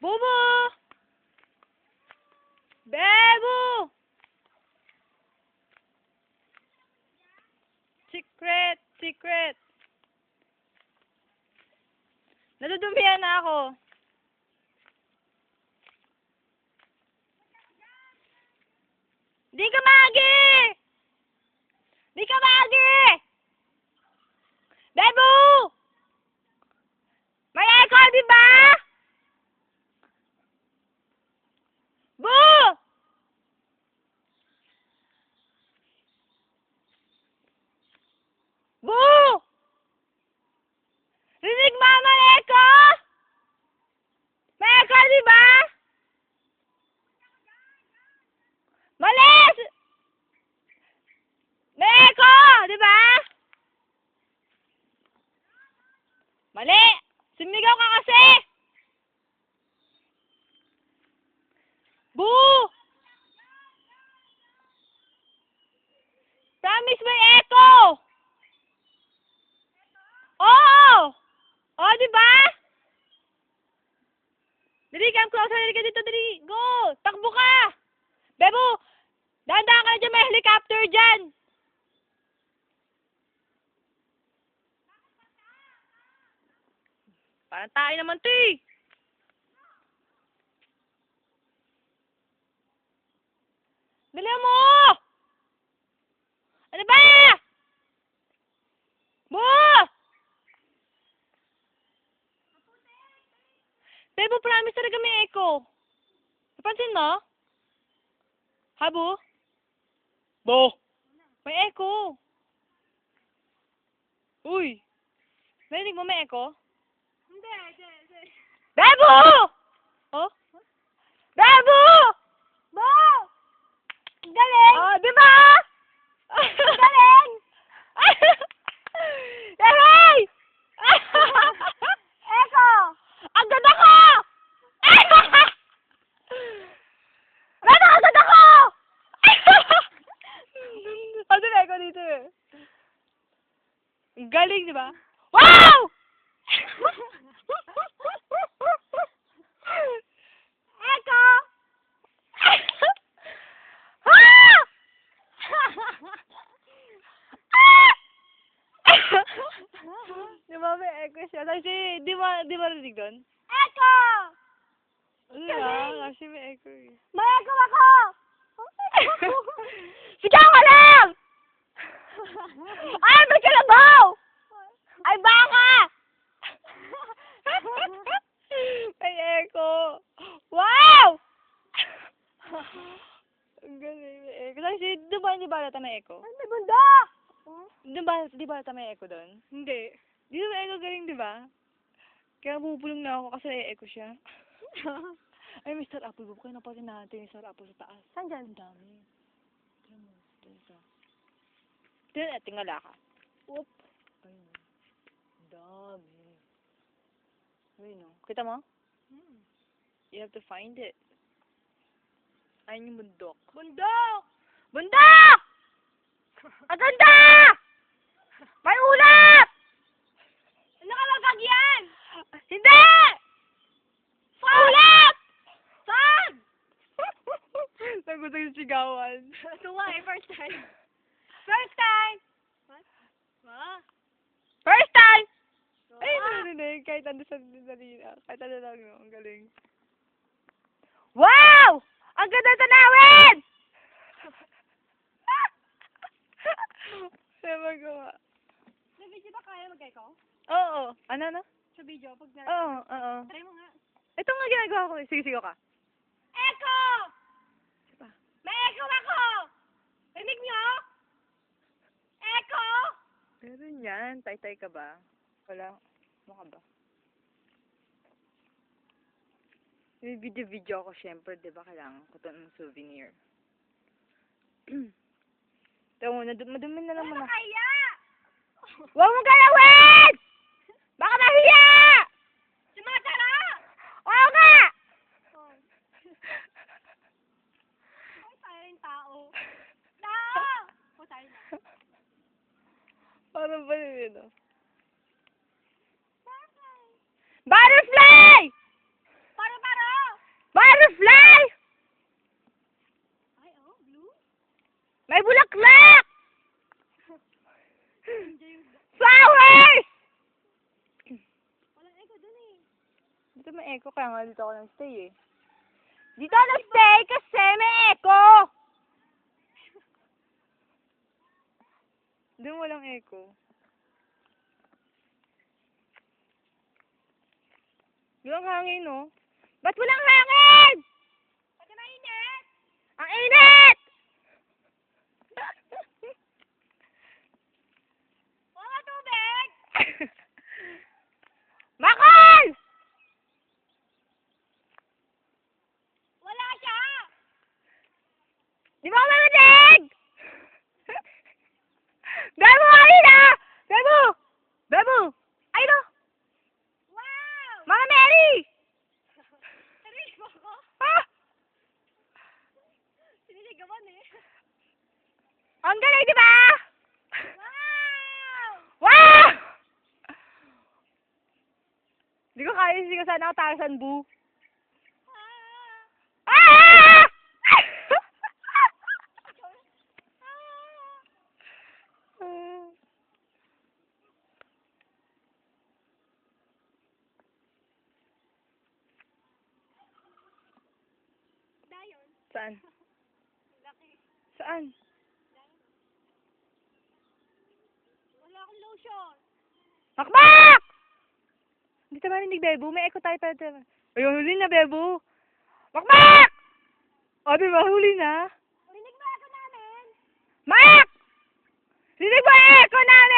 Bobo! Bebo! Secret! Secret! Nadudumihan na ako. Di ka magi! Di ka magi! Bebo! May echo, di ba? Bu! Bu! Rinig mo ang echo? May echo, di ba? Mali! May echo, di ba? Mali! Sumigaw ka kasi! Bu! Promise may echo! Oo! Oh, di ba? Dali, come closer. Dali ka dito, dali. Go! Takbo ka! Bebo! Dahan-dahan ka na dyan, may helicopter dyan! Parang tayo naman to eh! Dali mo! Ano ba? Bu! Bebo, promise talaga may echo. Napansin mo? Ha, Bu? Bu! May echo. Uy! Narinig mo may echo? Hindi. Bebo! Oh? Bebo! Bo! Ang galing! Oh, di ba? Ang galing! Yaray! Echo! Ang ganda ko! Ano ang ganda ko? Ano na ako dito eh? Ang galing, di ba? Wow! Echo! Di ba may echo siya? Kasi, di marinig doon? Echo! Ano na? Kasi may echo eh. May echo ako! Sigaw ka lang! Ay, may kalabaw! Ay, baka! May echo. Wow! Ang galing, may echo. Kasi, di ba nata may echo? Ay, may bundok! Di ba nata may echo doon? Hindi. Di ba may echo galing, di ba? Kaya bubulong na ako kasi may echo siya. Ay, may star apple. Kaya napatin natin yung star apple sa taas. Saan dyan? Ang dami. Tignan mo. Doon sa... Tignan, tingala ka. Whoop. Ayun. Ang dami. Ayun o. Kita mo? You have to find it. Ayun yung bundok. Bundok! Bundok! Ang ganda! May ulap! Ano ka magagyan? Hindi! Ulap! Saan? Nagusto yung sigawan. Ito nga eh, first time. First time! What? Ma? First time! So, Ay, narinig. Kahit ano sa nalina. Kahit ano lang yun. Ang galing. Wow! Ang ganda sa nawin! Ano magawa? Sa video ba kaya mag-echo? Oo. Ano? Sa video, pag na... Oo. Try mo nga. Ito nga ginagawa ko. Sige, sigaw ka. Echo! Diba? May echo ako! Rinig nyo? Echo! Meron yan. Tay-tay ka ba? Wala. Ano ka ba? May video ako, syempre, di ba? Kailangan ko ito ng souvenir. Ito mo, madumi na naman Ano ako. kaya? Huwag mo galawin! Baka mahiya! Sumatara! Oo nga! Oh. Ay, tayo yung tao. No! O, tayo na. Parang ba yun, no? Butterfly! Paro-paro! Dito may echo, kaya nga dito ako nag-stay eh. Dito ako nag-stay kasi may echo! Doon walang echo. Walang hangin, no? Ba't walang hangin? Pati mainit! Ang init! Wala tubig! Makol! Wala siya! Di ba ako mamadig? Bebo, ayun na! Bebo! Bebo! Ayun na! Wow! Mama Mary! Narinig mo ako? Ah! Siniligawan eh. Ang galing, di ba? Wow! Wow! Di ko kaya siya sana ako Tarzan Boo. Ah! Ah! Dayon. Saan? Laki. Saan? Wala akong lotion. Makmak! Hindi tayo marinig, Bebo. May echo tayo. Ayun, huli na, Bebo. Makmak! O, di ba? Huli na. Rinig mo ako namin. Mak! Rinig mo echo namin!